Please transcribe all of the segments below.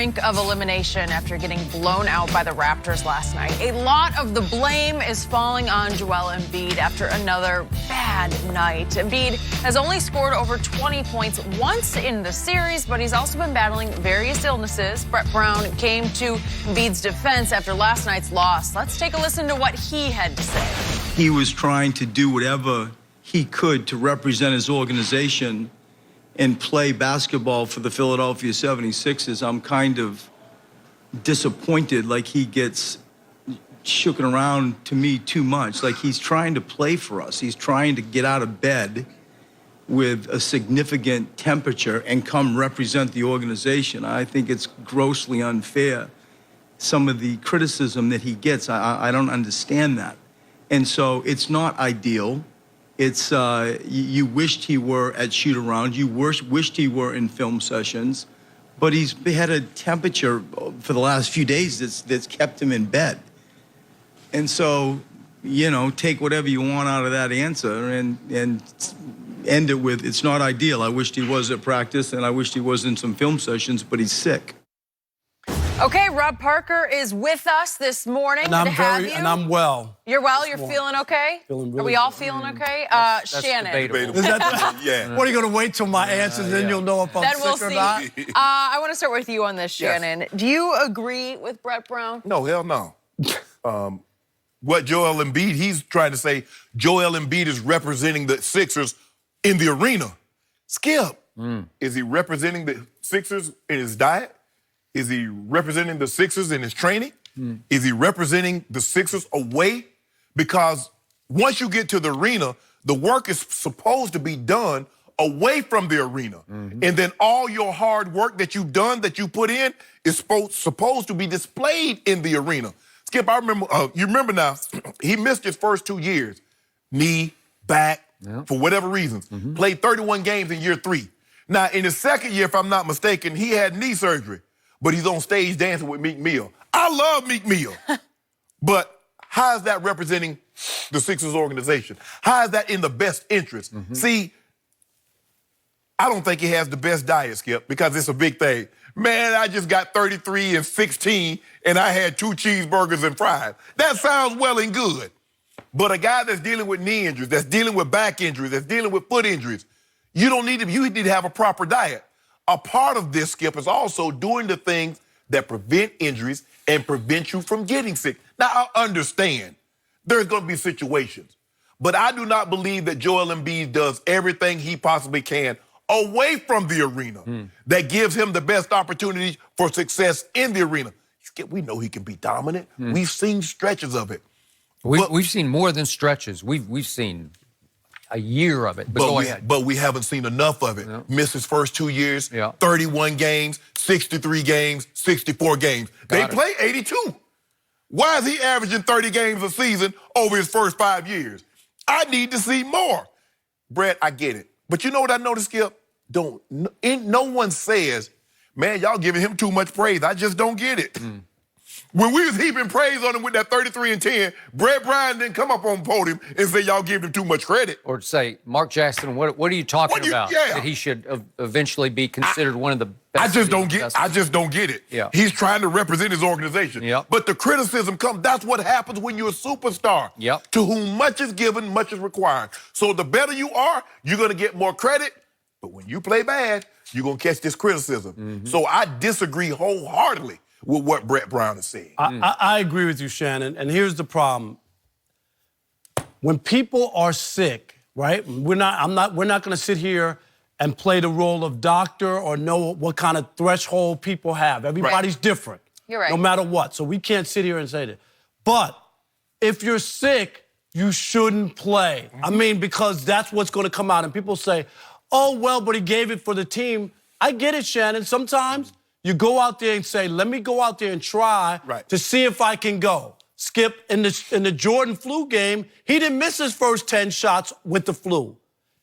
brink of elimination after getting blown out by the Raptors last night. A lot of the blame is falling on Joel EmBiid after another bad night. EmBiid has only scored over 20 points once in the series, but he's also been battling various illnesses. Brett Brown came to EmBiid's defense after last night's loss. Let's take a listen to what he had to say. He was trying to do whatever he could to represent his organization and play basketball for the Philadelphia 76ers. I'm kind of disappointed, like he gets shooken around to me too much. Like he's trying to play for us. He's trying to get out of bed with a significant temperature and come represent the organization. I think it's grossly unfair, some of the criticism that he gets. I don't understand that. And so it's not ideal. It's, you wished he were at shoot-around. You wished he were in film sessions. But he's had a temperature for the last few days that's kept him in bed. And so, you know, take whatever you want out of that answer and end it with, it's not ideal. I wished he was at practice, and I wished he was in some film sessions, but he's sick. Okay, Rob Parker is with us this morning. And I'm well. You're well? You're feeling okay? Feeling really Are we all good. feeling okay? That's Shannon. debatable. Is that Yeah. What are you going to wait till my answers, then you'll know if I'm Then sick we'll or see. not? I want to start with you on this, Shannon. Do you agree with Brett Brown? No, hell no. What Joel EmBiid, he's trying to say Joel EmBiid is representing the Sixers in the arena. Skip. Is he representing the Sixers in his diet? Is he representing the Sixers in his training? Is he representing the Sixers away? Because once you get to the arena, the work is supposed to be done away from the arena. And then all your hard work that you've done, that you put in, is supposed to be displayed in the arena. Skip, I remember, you remember now, he missed his first 2 years. Knee, back, for whatever reasons. Played 31 games in year 3. Now, in his second year, if I'm not mistaken, he had knee surgery. But he's on stage dancing with Meek Mill. I love Meek Mill. But how is that representing the Sixers organization? How is that in the best interest? See, I don't think he has the best diet, Skip, because it's a big thing. Man, I just got 33 and 16, and I had 2 cheeseburgers and fries. That sounds well and good. But a guy that's dealing with knee injuries, that's dealing with back injuries, that's dealing with foot injuries, you need to have a proper diet. A part of this, Skip, is also doing the things that prevent injuries and prevent you from getting sick. Now, I understand there's going to be situations, but I do not believe that Joel EmBiid does everything he possibly can away from the arena that gives him the best opportunity for success in the arena. Skip, we know he can be dominant. We've seen stretches of it. We've seen more than stretches. We've seen a year of it. But go ahead. But we haven't seen enough of it. Yeah. Missed his first 2 years, Yeah. 31 games, 63 games, 64 games. They play 82. Why is he averaging 30 games a season over his first 5 years? I need to see more. Brett, I get it. But you know what I noticed, Skip? No one says, man, y'all giving him too much praise. I just don't get it. When we was heaping praise on him with that 33 and 10, Brett Brown didn't come up on the podium and say y'all give him too much credit. Or say, Mark Jackson, what are you talking about? Yeah. That he should eventually be considered one of the best. I just don't get it. Yeah. He's trying to represent his organization. Yep. But the criticism comes, that's what happens when you're a superstar. Yep. To whom much is given, much is required. So the better you are, you're going to get more credit. But when you play bad, you're going to catch this criticism. So I disagree wholeheartedly with what Brett Brown is saying. I agree with you, Shannon, and here's the problem. When people are sick, right, we're not going to sit here and play the role of doctor or know what kind of threshold people have. Everybody's different. You're right. No matter what. So we can't sit here and say that. But if you're sick, you shouldn't play. I mean, because that's what's going to come out. And people say, oh, well, but he gave it for the team. I get it, Shannon. Sometimes you go out there and say, let me go out there and try to see if I can go. Skip, in the Jordan flu game, he didn't miss his first 10 shots with the flu.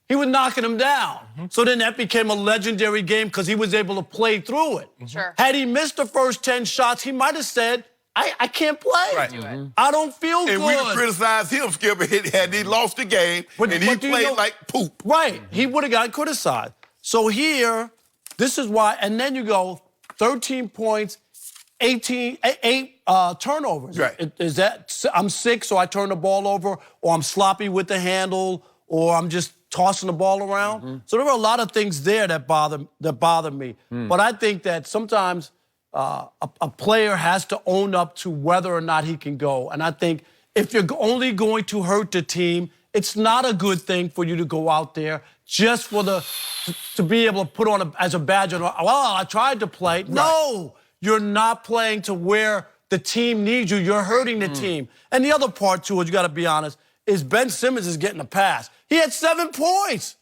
He was knocking them down. So then that became a legendary game because he was able to play through it. Sure. Had he missed the first 10 shots, he might have said, I can't play. I don't feel good. And we criticized him, Skip, had he lost the game, and he played like poop. Right. He would have gotten criticized. So here, this is why, and then you go, 13 points, 8 turnovers. Right. Is that I'm sick, so I turn the ball over, or I'm sloppy with the handle, or I'm just tossing the ball around? So there were a lot of things there that bother me. But I think that sometimes a player has to own up to whether or not he can go. And I think if you're only going to hurt the team, it's not a good thing for you to go out there just for to be able to put on as a badge on, well, I tried to play. Right. No, you're not playing to where the team needs you. You're hurting the team. And the other part, too, is you got to be honest, is Ben Simmons is getting a pass. He had 7 points.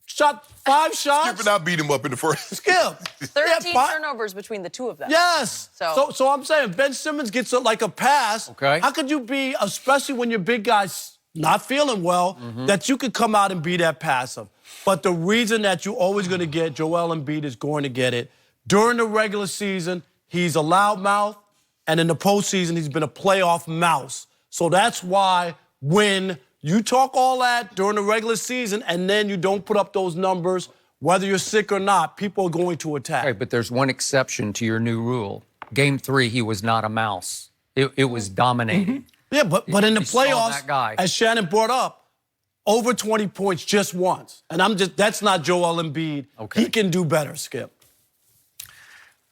Shot 5 shots. Skip and I beat him up in the first. Skip. 13 turnovers between the two of them. Yes. So I'm saying Ben Simmons gets like a pass. Okay. How could you be, especially when your big guy's not feeling well, that you could come out and be that passive? But the reason that you're always going to get Joel EmBiid is going to get it. During the regular season, he's a loudmouth, and in the postseason, he's been a playoff mouse. So that's why when you talk all that during the regular season and then you don't put up those numbers, whether you're sick or not, people are going to attack. Right, but there's one exception to your new rule. Game 3, he was not a mouse. It was dominating. Yeah, but in the You saw playoffs, that guy. as Shannon brought up, over 20 points just once. And that's not Joel EmBiid. Okay. He can do better, Skip.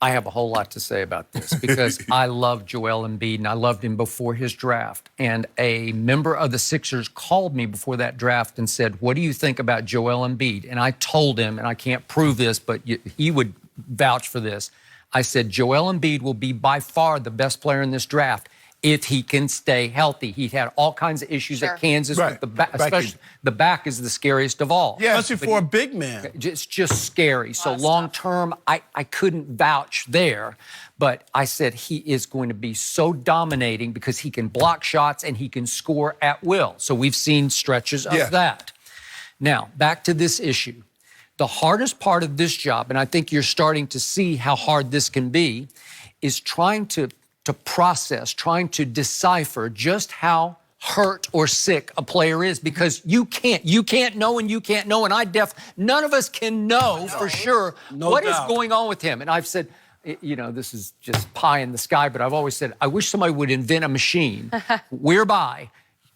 I have a whole lot to say about this because I love Joel EmBiid, and I loved him before his draft. And a member of the Sixers called me before that draft and said, what do you think about Joel EmBiid? And I told him, and I can't prove this, but he would vouch for this. I said, Joel EmBiid will be by far the best player in this draft if he can stay healthy. He had all kinds of issues at Kansas with the back, especially the back is the scariest of all. Yeah, especially for a big man. It's just scary. So long term, I couldn't vouch there. But I said he is going to be so dominating because he can block shots and he can score at will. So we've seen stretches of that. Now, back to this issue. The hardest part of this job, and I think you're starting to see how hard this can be, is trying to process, trying to decipher just how hurt or sick a player is, because you can't know, and you can't know, and none of us can know for sure what is going on with him. And I've said, you know, this is just pie in the sky, but I've always said, I wish somebody would invent a machine whereby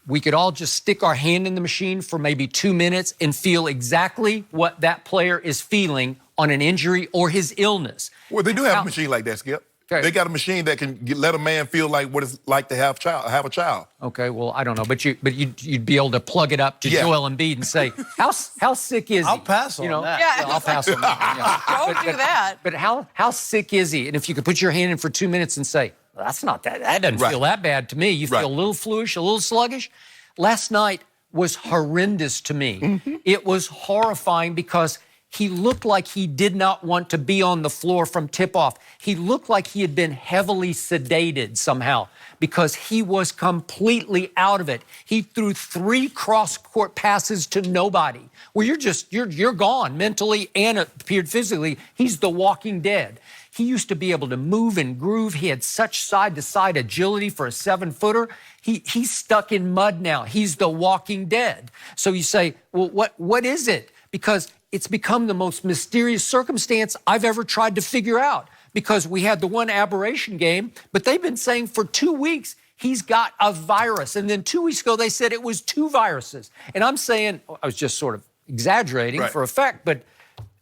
we could all just stick our hand in the machine for maybe 2 minutes and feel exactly what that player is feeling on an injury or his illness. Well, they do have a machine like that, Skip. Okay. They got a machine that can let a man feel like what it's like to have a child. Okay, well, I don't know, but you'd be able to plug it up to Joel EmBiid and say, how sick is he? I'll pass on that. Yeah. I'll pass on that. Yeah. Don't do that. But how sick is he? And if you could put your hand in for 2 minutes and say, well, that's not that. That doesn't feel that bad to me. You feel a little fluish, a little sluggish. Last night was horrendous to me. It was horrifying because he looked like he did not want to be on the floor from tip-off. He looked like he had been heavily sedated somehow because he was completely out of it. He threw 3 cross-court passes to nobody. Well, you're gone mentally and it appeared physically. He's the walking dead. He used to be able to move and groove. He had such side-to-side agility for a 7-footer. He's stuck in mud now. He's the walking dead. So you say, well, what is it? Because it's become the most mysterious circumstance I've ever tried to figure out, because we had the one aberration game, but they've been saying for 2 weeks he's got a virus. And then 2 weeks ago, they said it was 2 viruses. And I'm saying, I was just sort of exaggerating for effect, but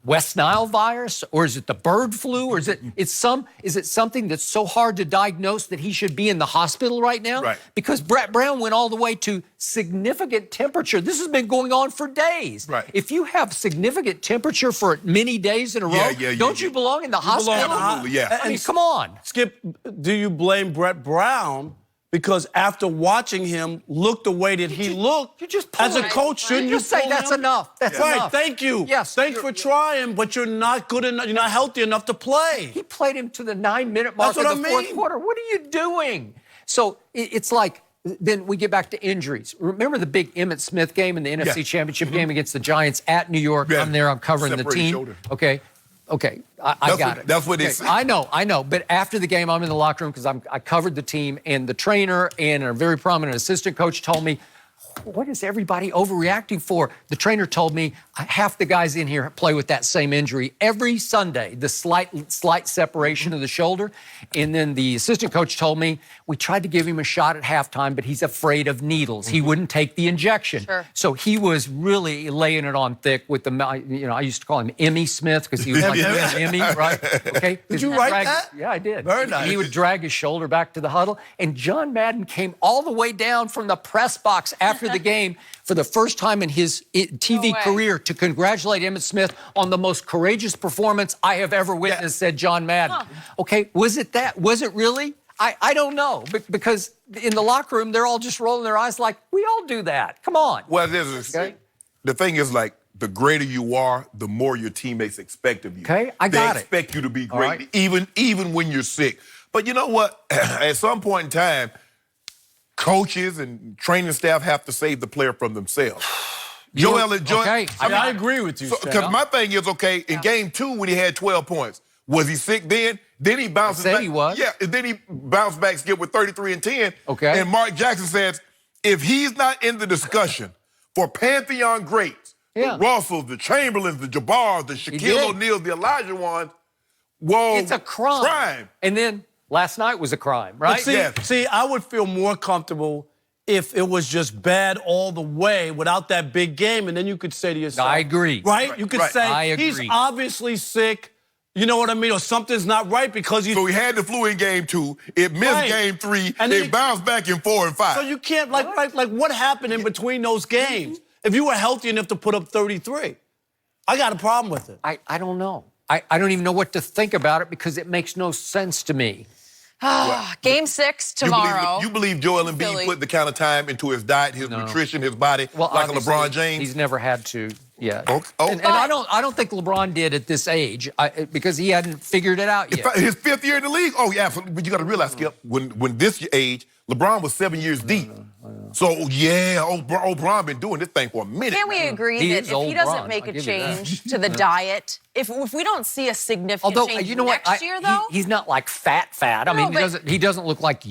West Nile virus, or is it the bird flu, or is it something that's so hard to diagnose that he should be in the hospital right now? Right. Because Brett Brown went all the way to significant temperature. This has been going on for days. Right. If you have significant temperature for many days in a row, don't you belong in the hospital? Absolutely, yeah. I mean, come on. Skip, do you blame Brett Brown? Because after watching him look the way that he looked, as a coach, shouldn't you say that's enough? That's right, enough. thank you. Yes. Thanks for trying, but you're not good enough. You're not healthy enough to play. He played him to the 9-minute mark of the fourth quarter. What are you doing? So it's like, then we get back to injuries. Remember the big Emmitt Smith game in the NFC Championship game against the Giants at New York? Yeah. I'm there, I'm covering the team. Shoulder. Okay, I got it. That's what it's. I know. But after the game, I'm in the locker room because I covered the team, and the trainer and a very prominent assistant coach told me, what is everybody overreacting for? The trainer told me half the guys in here play with that same injury every Sunday, the slight separation of the shoulder. And then the assistant coach told me we tried to give him a shot at halftime, but he's afraid of needles. He wouldn't take the injection. Sure. So he was really laying it on thick with the, I used to call him Emmy Smith because he was like an Emmy, right? Okay. Did you write that? Yeah, I did. Very nice. He would drag his shoulder back to the huddle, and John Madden came all the way down from the press box after the game for the first time in his TV career to congratulate Emmitt Smith on the most courageous performance I have ever witnessed, said John Madden. Okay, was it that? Was it really? I don't know, because in the locker room, they're all just rolling their eyes like, we all do that. Come on. Well, the thing is, like, the greater you are, the more your teammates expect of you. Okay, I got it. They expect you to be great, right. even when you're sick. But you know what? At some point in time, coaches and training staff have to save the player from themselves. Okay. I agree with you, Because my thing is, okay, in game 2 when he had 12 points, was he sick then? Then he bounces back. He was. Yeah, and then he bounced back, skip with 33 and 10. Okay. And Mark Jackson says, if he's not in the discussion for Pantheon greats, the Russells, the Chamberlains, the Jabbars, the Shaquille O'Neals, the Elijah ones, whoa. It's a crime. And then last night was a crime, right? But see, I would feel more comfortable if it was just bad all the way without that big game, and then you could say to yourself, I agree. Right? You could say, I agree. He's obviously sick. You know what I mean? Or something's not right because he's... So he had the flu in game 2. It missed game 3. And it bounced back in 4 and 5. So you can't, like what happened in between those games? If you were healthy enough to put up 33, I got a problem with it. I don't know. I don't even know what to think about it because it makes no sense to me. Game 6 tomorrow. You believe Joel EmBiid put the kind of time into his diet, his nutrition, his body, like a LeBron James? He's never had to. Yeah. And I don't think LeBron did at this age because he hadn't figured it out yet. His 5th year in the league? Oh, yeah. But you got to realize, Skip, when this age, LeBron was 7 years deep. So, old Bron been doing this thing for a minute. Can we agree that if he doesn't make a change to the diet, if we don't see a significant change next year, though? He's not like fat. I mean, he doesn't look like